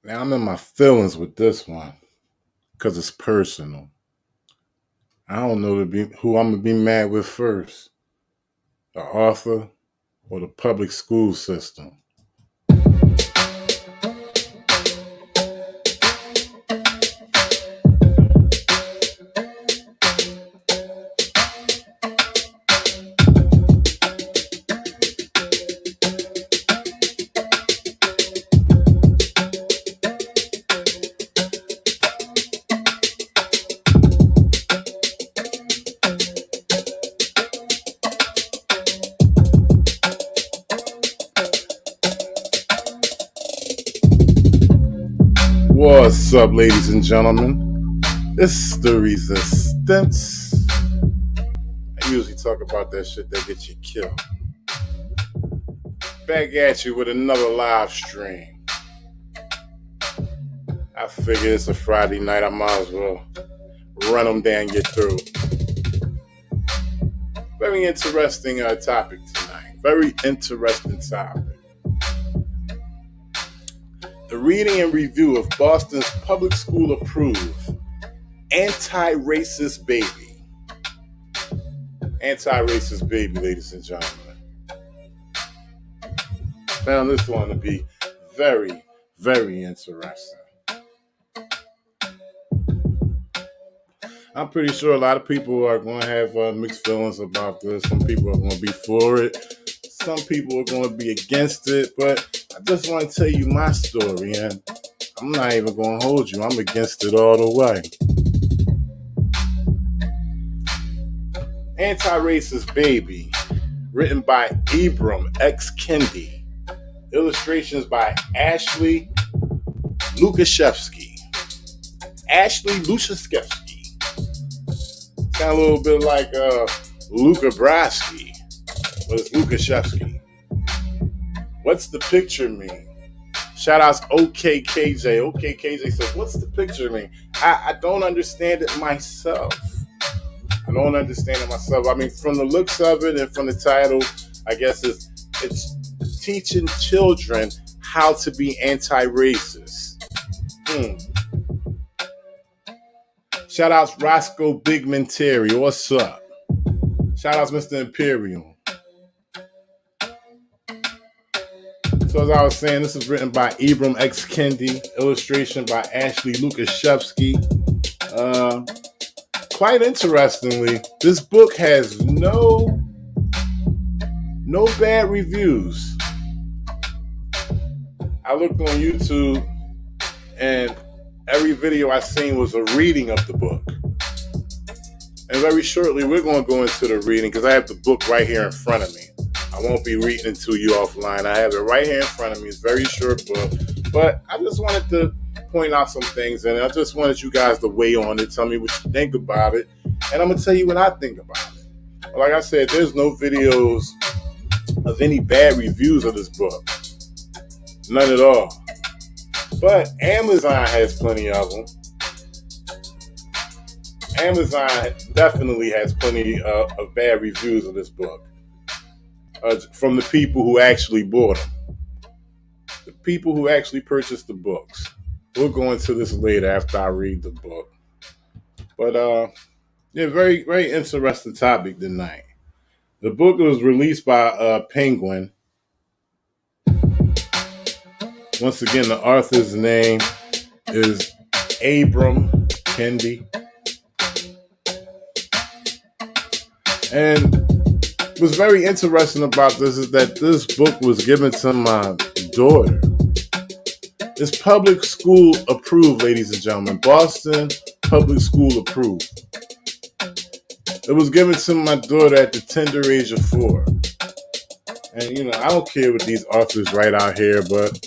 Now I'm in my feelings with this one because it's personal. I don't know who I'm gonna be mad with first, the author or the public school system. What's up, ladies and gentlemen? It's the Resistance. I usually talk about that shit that gets you killed. Back at you with another live stream. I figure it's a Friday night. I might as well run them down your throat. Very interesting topic tonight. Very interesting topic. The reading and review of Boston's public school approved Anti-Racist Baby. Anti-Racist Baby, ladies and gentlemen. Found this one to be very, very interesting. I'm pretty sure a lot of people are going to have mixed feelings about this. Some people are going to be for it. Some people are going to be against it. But I just want to tell you my story, and I'm not even going to hold you. I'm against it all the way. Anti-Racist Baby, written by Ibram X. Kendi. Illustrations by Ashley Lukashevsky. Sound a little bit like Luca Brasky, but it's Lukashevsky. What's the picture mean? Shout outs OKKJ. OKKJ says, what's the picture mean? I don't understand it myself. I mean, from the looks of it and from the title, I guess it's teaching children how to be anti-racist. Shout outs Roscoe Bigman Terry. What's up? Shout outs Mr. Imperium. So as I was saying, this is written by Ibram X. Kendi, illustration by Ashley Lukashevsky. Quite interestingly, this book has no bad reviews. I looked on YouTube and every video I seen was a reading of the book. And very shortly, we're going to go into the reading because I have the book right here in front of me. I won't be reading it to you offline. I have it right here in front of me. It's a very short book. But I just wanted to point out some things, and I just wanted you guys to weigh on it, tell me what you think about it, and I'm going to tell you what I think about it. Like I said, there's no videos of any bad reviews of this book. None at all. But Amazon has plenty of them. Amazon definitely has plenty of bad reviews of this book from the people who actually bought them. The people who actually purchased the books. We'll go into this later after I read the book. But yeah, very, very interesting topic tonight. The book was released by Penguin. Once again, the author's name is Ibram Kendi. And what's very interesting about this is that this book was given to my daughter. It's public school approved, ladies and gentlemen. Boston public school approved. It was given to my daughter at the tender age of 4. And, I don't care what these authors write out here, but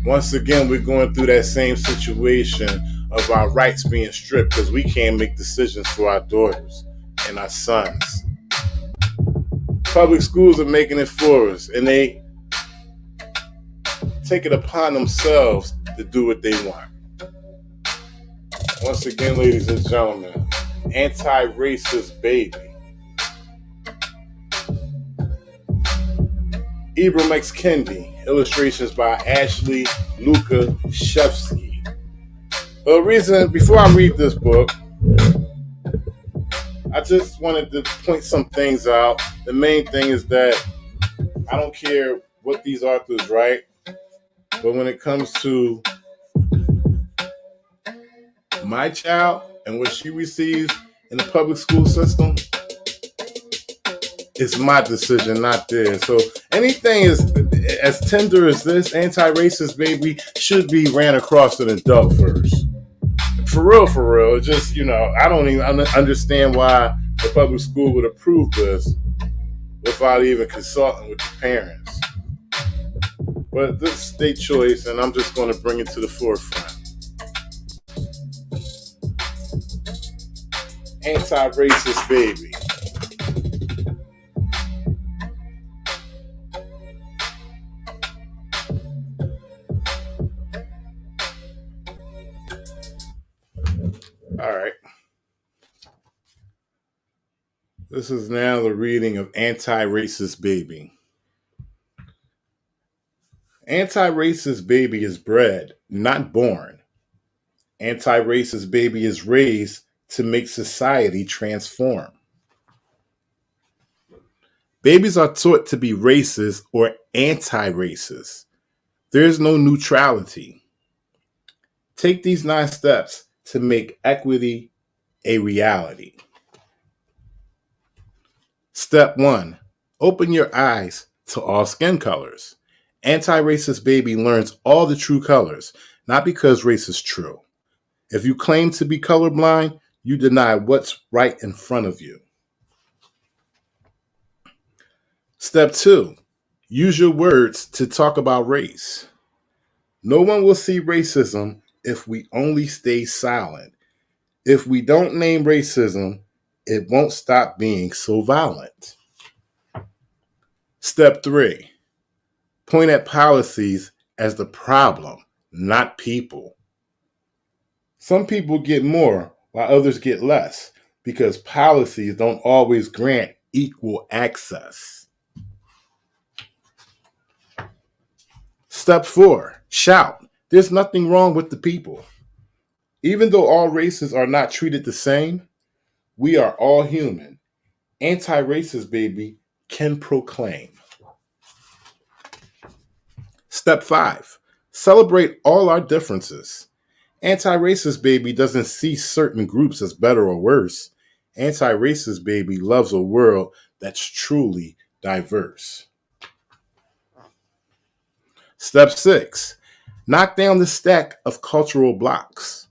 once again, we're going through that same situation of our rights being stripped because we can't make decisions for our daughters and our sons. Public schools are making it for us, and they take it upon themselves to do what they want. Once again, ladies and gentlemen, Anti-Racist Baby. Ibram X. Kendi, illustrations by Ashley Lukashevsky. The reason, before I read this book, I just wanted to point some things out. The main thing is that I don't care what these authors write, but when it comes to my child and what she receives in the public school system, it's my decision, not theirs. So anything is as tender as this, anti-racist baby, should be ran across an adult first. For real. It's just, I don't even understand why the public school would approve this without even consulting with the parents. But this is their choice, and I'm just going to bring it to the forefront. Anti-racist baby. All right. This is now the reading of Anti-Racist Baby. Anti-racist baby is bred, not born. Anti-racist baby is raised to make society transform. Babies are taught to be racist or anti-racist. There is no neutrality. Take these 9 steps to make equity a reality. Step 1, open your eyes to all skin colors. Anti-racist baby learns all the true colors, not because race is true. If you claim to be colorblind, you deny what's right in front of you. Step 2, use your words to talk about race. No one will see racism if we only stay silent. If we don't name racism, it won't stop being so violent. Step 3, point at policies as the problem, not people. Some people get more while others get less because policies don't always grant equal access. Step 4, shout. There's nothing wrong with the people. Even though all races are not treated the same, we are all human. Anti-racist baby can proclaim. Step 5, celebrate all our differences. Anti-racist baby doesn't see certain groups as better or worse. Anti-racist baby loves a world that's truly diverse. Step 6, knock down the stack of cultural blocks.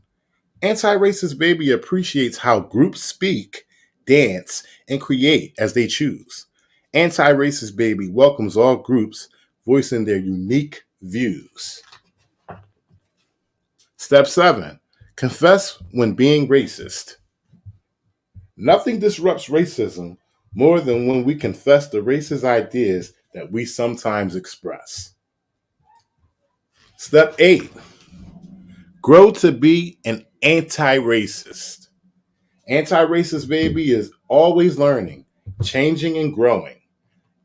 Anti-racist baby appreciates how groups speak, dance, and create as they choose. Anti-racist baby welcomes all groups voicing their unique views. Step 7, confess when being racist. Nothing disrupts racism more than when we confess the racist ideas that we sometimes express. Step 8, grow to be an anti-racist. Anti-racist baby is always learning, changing, and growing.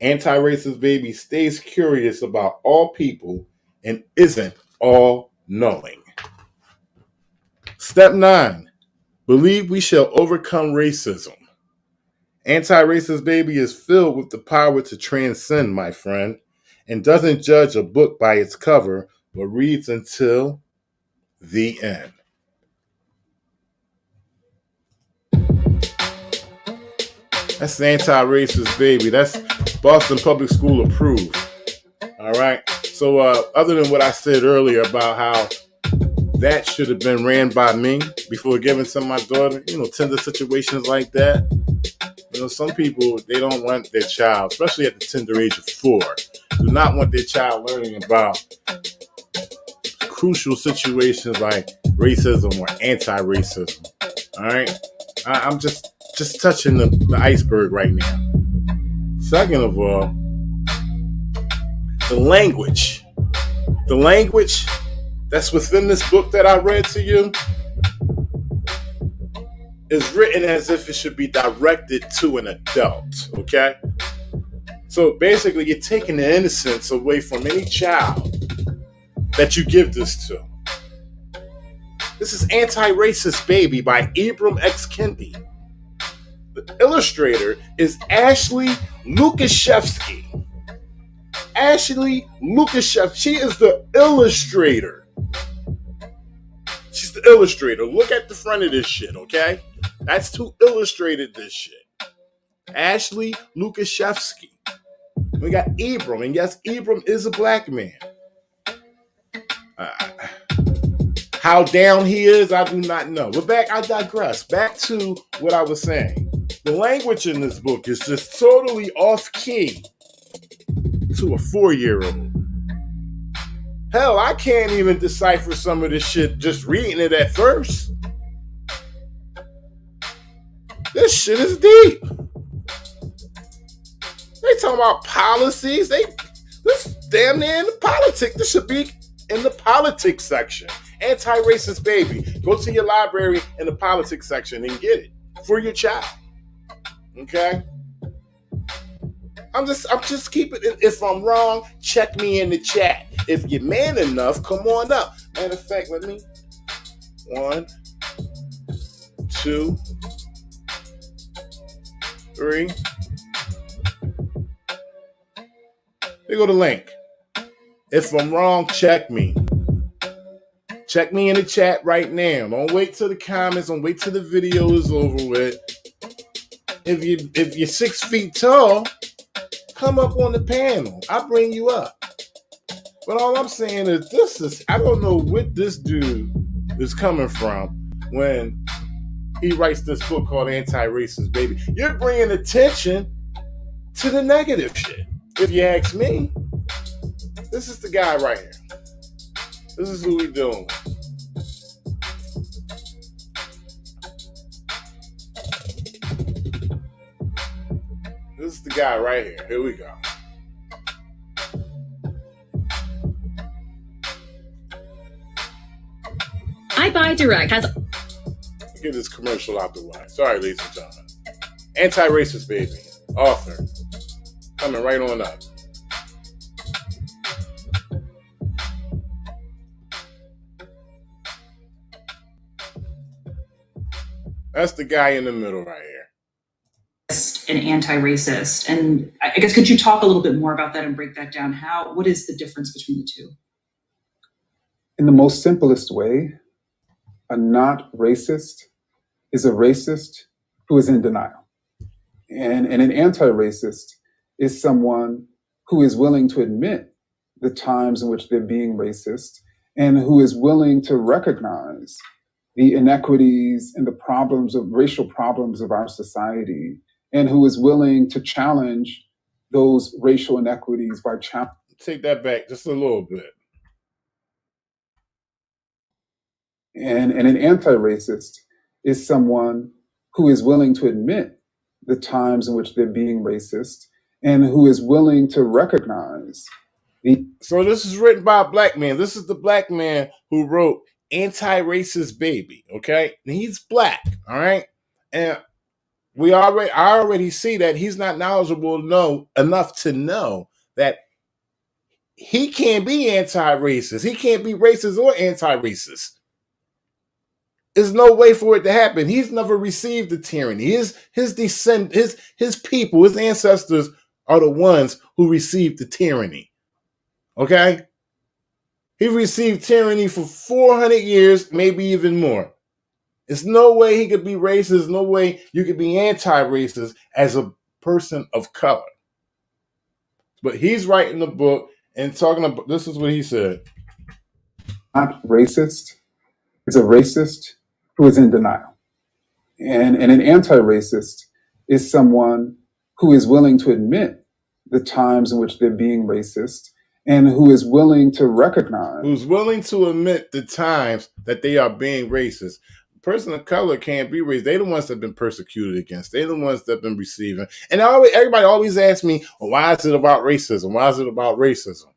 Anti-racist baby stays curious about all people and isn't all-knowing. Step 9, believe we shall overcome racism. Anti-racist baby is filled with the power to transcend, my friend, and doesn't judge a book by its cover, but reads until the end. That's anti-racist baby. That's Boston Public School approved. All right. So other than what I said earlier about how that should have been ran by me before giving to my daughter, tender situations like that. Some people, they don't want their child, especially at the tender age of 4, do not want their child learning about crucial situations like racism or anti-racism. All right. I'm just touching the iceberg right now. Second of all, the language that's within this book that I read to you is written as if it should be directed to an adult, okay? So basically, you're taking the innocence away from any child that you give this to. This is Anti-Racist Baby by Ibram X. Kendi. The illustrator is Ashley Lukashevsky. Ashley Lukashevsky. She is the illustrator. She's the illustrator. Look at the front of this shit, okay? That's who illustrated this shit. Ashley Lukashevsky. We got Ibram, and yes, Ibram is a black man. How down he is, I do not know. But I digress. Back to what I was saying. The language in this book is just totally off key to a 4-year-old. Hell, I can't even decipher some of this shit just reading it at first. This shit is deep. They talking about policies. This damn near in the politics. This should be in the politics section. Anti-Racist Baby. Go to your library in the politics section and get it for your child. Okay? I'm just keeping it. If I'm wrong, check me in the chat. If you're man enough, come on up. Matter of fact, let me 1, 2, 3. There go the link. If I'm wrong, check me. Check me in the chat right now. Don't wait till the comments. Don't wait till the video is over with. If you're 6 feet tall, come up on the panel. I'll bring you up. But all I'm saying is I don't know what this dude is coming from when he writes this book called Anti-Racist Baby. You're bringing attention to the negative shit. If you ask me, this is the guy right here. This is who we doing with. This is the guy right here. Here we go. iBuyDirect has... Get this commercial out the way. Sorry, ladies and gentlemen. Anti-Racist Baby. Author. Coming right on up. That's the guy in the middle right here. And anti-racist. And I guess, could you talk a little bit more about that and break that down? What is the difference between the two? In the most simplest way, a not racist is a racist who is in denial. And an anti-racist is someone who is willing to admit the times in which they're being racist and who is willing to recognize the inequities and the problems of racial problems of our society, and who is willing to challenge those racial inequities by Take that back just a little bit. And an anti-racist is someone who is willing to admit the times in which they're being racist and who is willing to recognize So this is written by a black man. This is the black man who wrote Anti-Racist Baby, okay? And he's black, all right? And I already see that he's not knowledgeable enough to know that he can't be anti-racist. He can't be racist or anti-racist. There's no way for it to happen. He's never received the tyranny. His people, his ancestors are the ones who received the tyranny. Okay? He received tyranny for 400 years, maybe even more. There's no way he could be racist. No way you could be anti-racist as a person of color. But he's writing the book and talking about, this is what he said. Not racist is a racist who is in denial. And an anti-racist is someone who is willing to admit the times in which they're being racist and who is willing to recognize. Who's willing to admit the times that they are being racist. A person of color can't be racist. They're the ones that have been persecuted against. They're the ones that have been receiving. And everybody always asks me, well, why is it about racism? Why is it about racism?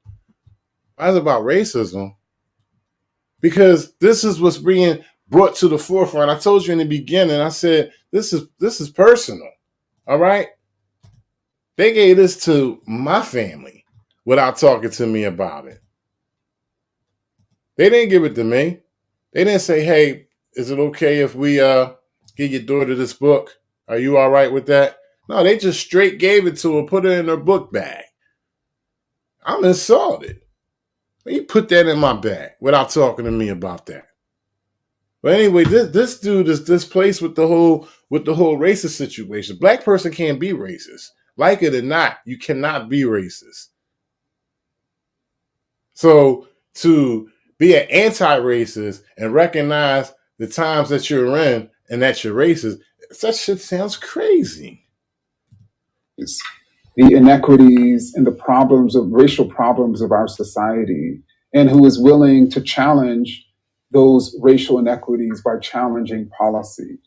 Why is it about racism? Because this is what's being brought to the forefront. I told you in the beginning, I said, this is personal. All right? They gave this to my family without talking to me about it. They didn't give it to me. They didn't say, hey, is it okay if we give your daughter this book? Are you all right with that? No, they just straight gave it to her, put it in her book bag. I'm insulted. You put that in my bag without talking to me about that. But anyway, this dude is displaced with the whole racist situation. Black person can't be racist. Like it or not, you cannot be racist. So to be an anti-racist and recognize the times that you're in and that you're racist, that shit sounds crazy. The inequities and the problems of racial problems of our society, and who is willing to challenge those racial inequities by challenging policy.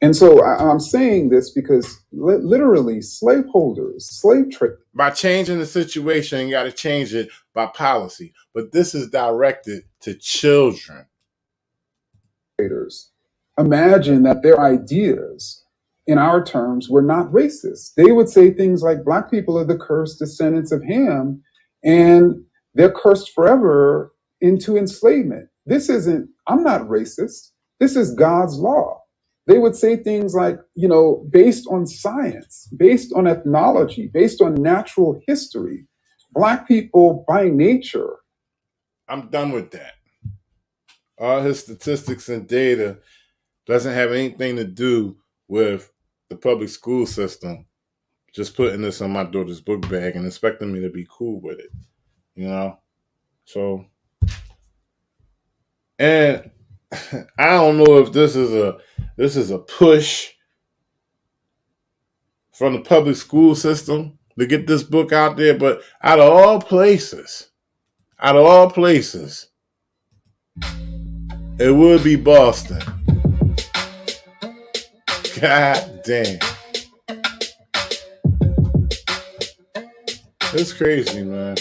And so I'm saying this because literally slaveholders, slave trade. By changing the situation, you got to change it by policy. But this is directed to children. Imagine that their ideas, in our terms, were not racist. They would say things like Black people are the cursed descendants of Ham, and they're cursed forever into enslavement. I'm not racist. This is God's law. They would say things like, based on science, based on ethnology, based on natural history, Black people by nature. I'm done with that. All his statistics and data doesn't have anything to do with the public school system. Just putting this on my daughter's book bag and expecting me to be cool with it, So, and I don't know if this is a push from the public school system to get this book out there, but out of all places, it would be Boston. God damn. It's crazy, man.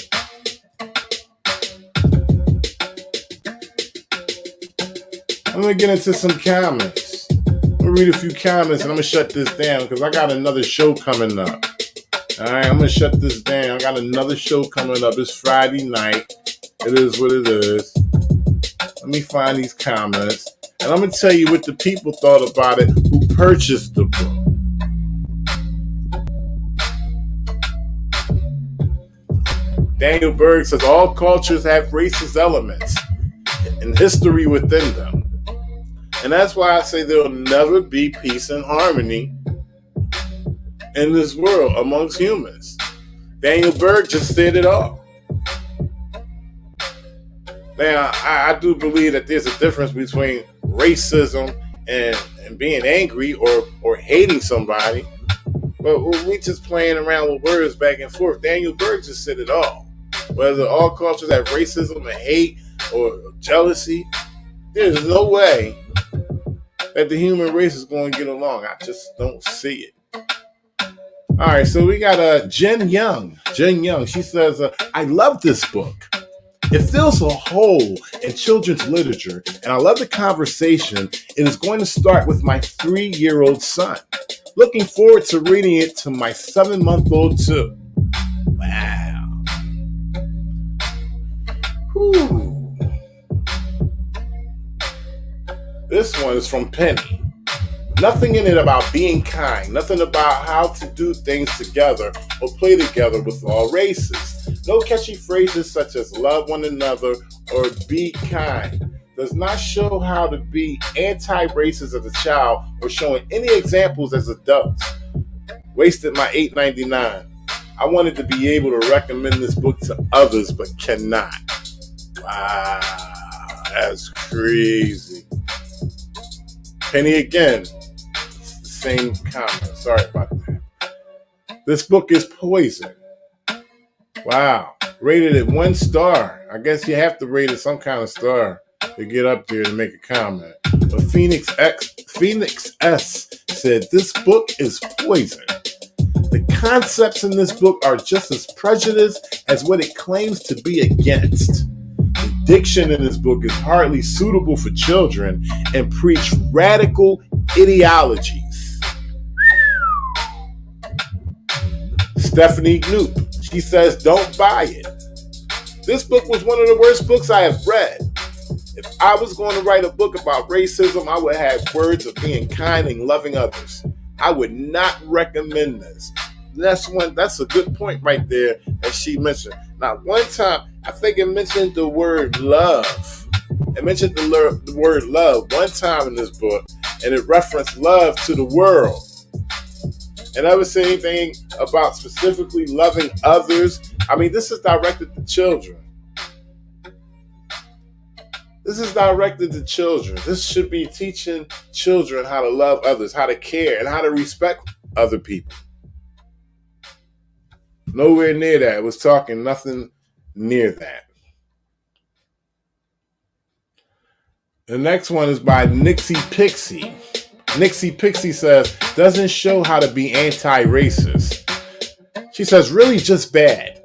I'm going to get into some comments. I'm going to read a few comments and I'm going to shut this down because I got another show coming up. All right, I'm going to shut this down. I got another show coming up. It's Friday night. It is what it is. Let me find these comments. And I'm going to tell you what the people thought about it who purchased the book. Daniel Berg says all cultures have racist elements and history within them. And that's why I say there will never be peace and harmony in this world amongst humans. Daniel Berg just said it all. Now, I do believe that there's a difference between racism and being angry or hating somebody. But we just playing around with words back and forth. Daniel Berg just said it all. Whether all cultures have racism and hate or jealousy, there's no way that the human race is going to get along. I just don't see it. All right, so we got Jen Young. Jen Young, she says, I love this book. It fills a hole in children's literature, and I love the conversation. It is going to start with my 3-year-old son. Looking forward to reading it to my 7-month-old too. Wow. Whew. This one is from Penny. Nothing in it about being kind. Nothing about how to do things together or play together with all races. No catchy phrases such as love one another or be kind. Does not show how to be anti-racist as a child or showing any examples as adults. Wasted my $8.99. I wanted to be able to recommend this book to others, but cannot. Wow, that's crazy. Penny again, same comment. Sorry about that. This book is poison. Wow, rated it 1 star. I guess you have to rate it some kind of star to get up there to make a comment. But Phoenix S said this book is poison. The concepts in this book are just as prejudiced as what it claims to be against. The diction in this book is hardly suitable for children and preach radical ideologies. Stephanie Newton, she says, don't buy it. This book was one of the worst books I have read. If I was going to write a book about racism, I would have words of being kind and loving others. I would not recommend this. That's a good point right there that she mentioned. Now, one time, I think it mentioned the word love. It mentioned the word love one time in this book, and it referenced love to the world. And never said anything about specifically loving others. I mean, this is directed to children. This is directed to children. This should be teaching children how to love others, how to care, and how to respect other people. Nowhere near that. It was talking nothing near that. The next one is by Nixie Pixie. Nixie Pixie says, doesn't show how to be anti-racist. She says, really just bad.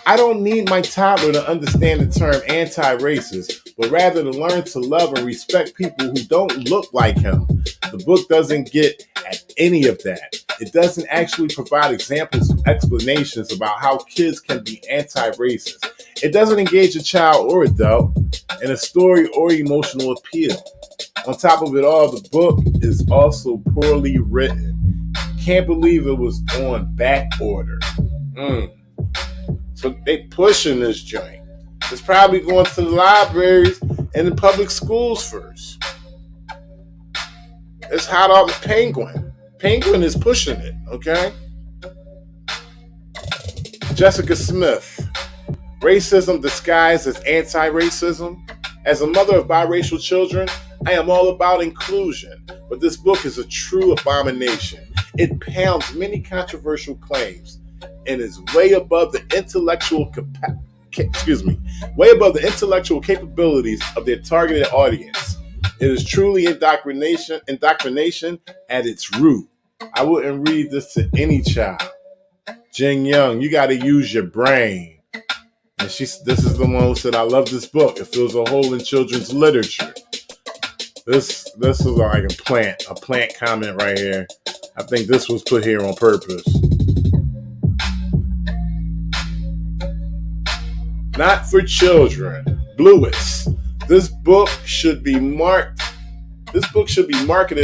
I don't need my toddler to understand the term anti-racist, but rather to learn to love and respect people who don't look like him. The book doesn't get at any of that. It doesn't actually provide examples of explanations about how kids can be anti-racist. It doesn't engage a child or adult in a story or emotional appeal. On top of it all, the book is also poorly written. Can't believe it was on back order. So they pushing this joint. It's probably going to the libraries and the public schools first. It's hot off the Penguin. Penguin is pushing it, okay? Jessica Smith. Racism disguised as anti-racism. As a mother of biracial children, I am all about inclusion, but this book is a true abomination. It pounds many controversial claims and is way above the intellectual capabilities of their targeted audience. It is truly indoctrination at its root. I wouldn't read this to any child. Jing Young, you got to use your brain. And this is the one who said, I love this book. It fills a hole in children's literature. This is like a plant comment right here. I think this was put here on purpose. Not for children. Bluets. This book should be marketed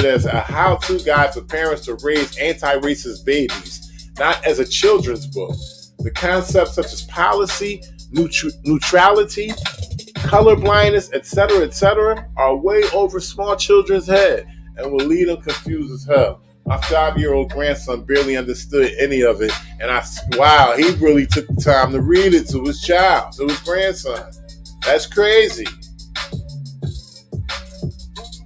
as a how-to guide for parents to raise anti-racist babies, not as a children's book. The concepts such as policy, neutrality, color blindness, etc., are way over small children's head and will leave them confused as hell. My 5-year-old grandson barely understood any of it, and he really took the time to read it to his grandson. That's crazy.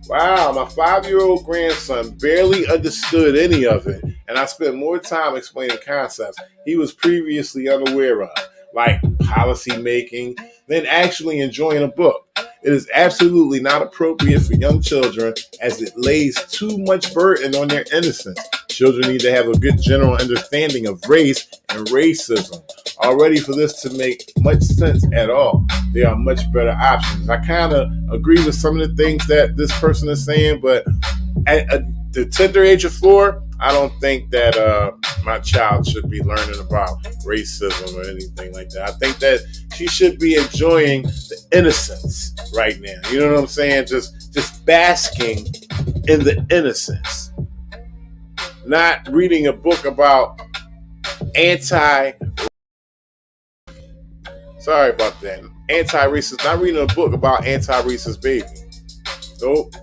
Wow, my 5-year-old grandson barely understood any of it, and I spent more time explaining concepts he was previously unaware of, like policy making, than actually enjoying a book. It is absolutely not appropriate for young children as it lays too much burden on their innocence. Children need to have a good general understanding of race and racism. Already for this to make much sense at all, there are much better options. I kind of agree with some of the things that this person is saying, but at the tender age of 4, I don't think that my child should be learning about racism or anything like that. I think that she should be enjoying the innocence right now. You know what I'm saying? Just basking in the innocence. Not reading a book about sorry about that. Anti-racist. Not reading a book about anti-racist baby. Nope.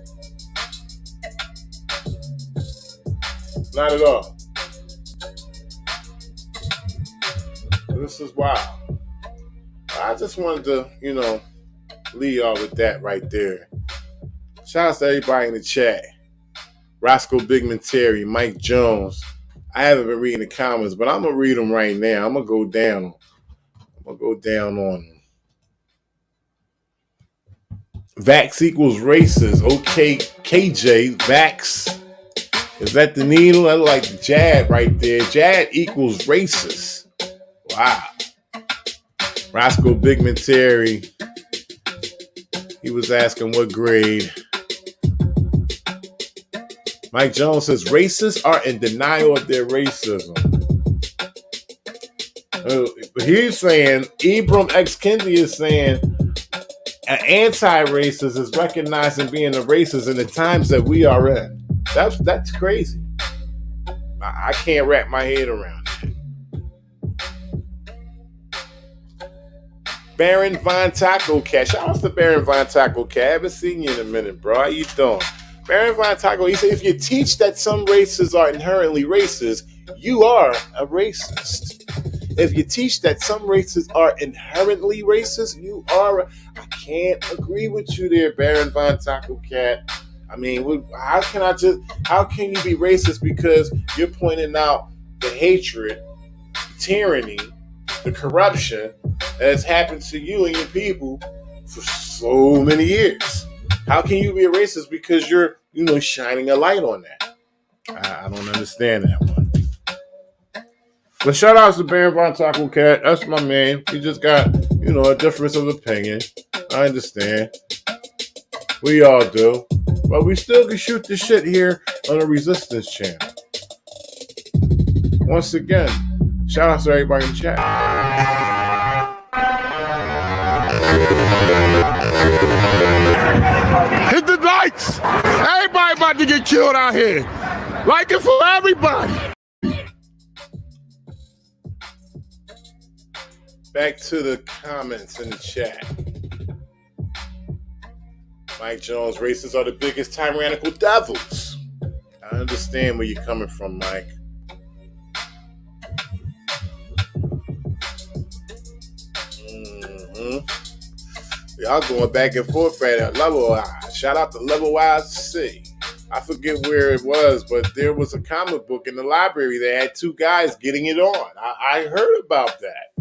Not at all. This is wild. I just wanted to, leave y'all with that right there. Shout out to everybody in the chat. Roscoe Bigman Terry, Mike Jones. I haven't been reading the comments, but I'm going to read them right now. I'm going to go down on them. Vax equals racist. Okay, KJ, Vax. Is that the needle? I like Jad right there. Jad equals racist. Wow. Roscoe Bigman Terry. He was asking what grade. Mike Jones says racists are in denial of their racism. He's saying, Ibram X. Kendi is saying, an anti-racist is recognizing being a racist in the times that we are in. That's crazy. I can't wrap my head around that. Baron Von Taco Cat. Shout out to Baron Von Taco Cat. I haven't seen you in a minute, bro. How you doing? Baron Von Taco, he said, if you teach that some races are inherently racist, you are a racist. If you teach that some races are inherently racist, you are I can't agree with you there, Baron Von Taco Cat. I mean, how can you be racist because you're pointing out the hatred, tyranny, the corruption that has happened to you and your people for so many years? How can you be a racist because you're, shining a light on that? I don't understand that one. But shout out to Baron Von Taco Cat. That's my man. He just got, a difference of opinion. I understand. We all do. But we still can shoot the shit here on the Resistance channel. Once again, shout out to everybody in the chat. Hit the likes! Everybody about to get killed out here. Like it for everybody. Back to the comments in the chat. Mike Jones, racists are the biggest tyrannical devils. I understand where you're coming from, Mike. Y'all going back and forth at Level Wise. Shout out to Level Wise C. I forget where it was, but there was a comic book in the library that had two guys getting it on. I heard about that.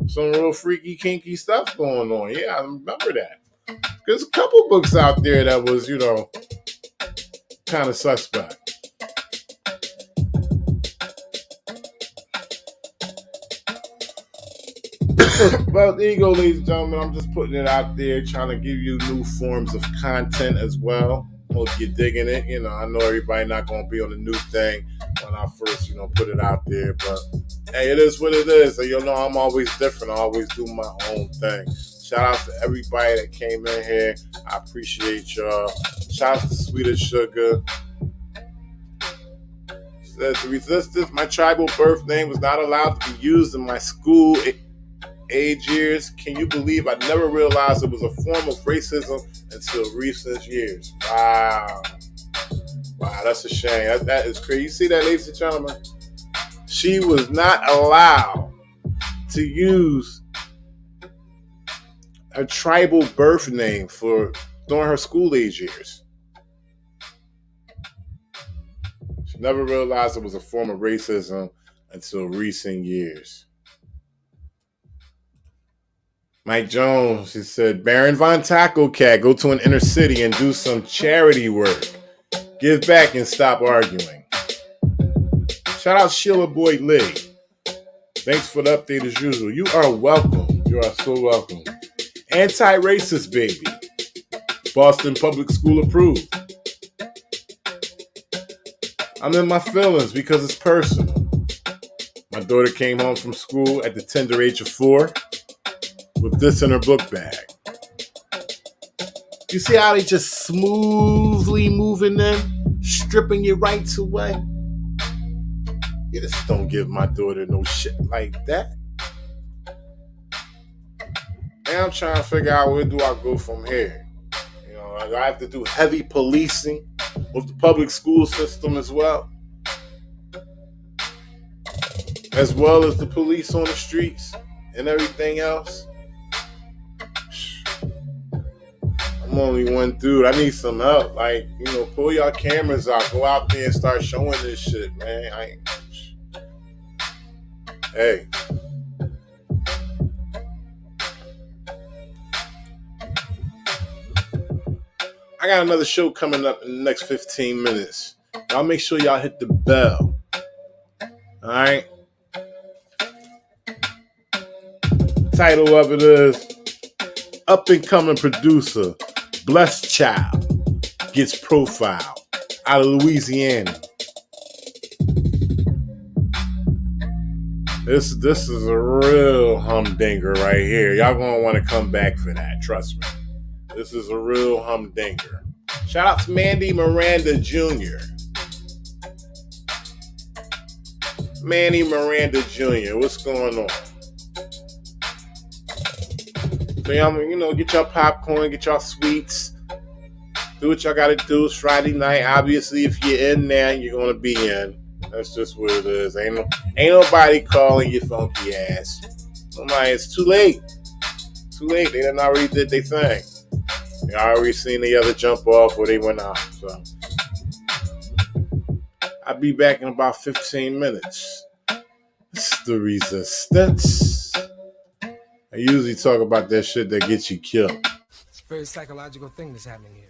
Some real freaky, kinky stuff going on. Yeah, I remember that. There's a couple books out there that was, kind of suspect. Well, there you go, ladies and gentlemen. I'm just putting it out there, trying to give you new forms of content as well. Hope you're digging it. I know everybody not going to be on the new thing when I first, put it out there. But, hey, it is what it is. So, I'm always different. I always do my own thing. Shout out to everybody that came in here. I appreciate y'all. Shout out to Sweeter Sugar. Says, the Resistance, my tribal birth name was not allowed to be used in my school age years. Can you believe I never realized it was a form of racism until recent years? Wow, that's a shame. That is crazy. You see that, ladies and gentlemen? She was not allowed to use her tribal birth name during her school age years. She never realized it was a form of racism until recent years. Mike Jones, he said, Baron Von Taco Cat, go to an inner city and do some charity work. Give back and stop arguing. Shout out Sheila Boyd Lee. Thanks for the update as usual. You are welcome. You are so welcome. Anti-racist baby. Boston Public School approved. I'm in my feelings because it's personal. My daughter came home from school at the tender age of 4 with this in her book bag. You see how they just smoothly moving in, stripping your rights away? You just don't give my daughter no shit like that. Now I'm trying to figure out where do I go from here. I have to do heavy policing with the public school system as well as the police on the streets and everything else. I'm only one dude. I need some help. Pull y'all cameras out. Go out there and start showing this shit, man. Hey. I got another show coming up in the next 15 minutes. Y'all make sure y'all hit the bell. All right? Title of it is Up-and-Coming Producer Blessed Child Gets Profiled out of Louisiana. This is a real humdinger right here. Y'all gonna want to come back for that. Trust me. This is a real humdinger. Shout out to Mandy Miranda Jr. Manny Miranda Jr. What's going on? So y'all, get y'all popcorn, get y'all sweets. Do what y'all gotta do. It's Friday night. Obviously, if you're in there, you're gonna be in. That's just what it is. Ain't nobody calling your funky ass. Somebody, it's too late. Too late. They done already did their thing. They already seen the other jump off or they went out. So I'll be back in about 15 minutes. It's the resistance. I usually talk about that shit that gets you killed. It's a very psychological thing that's happening here.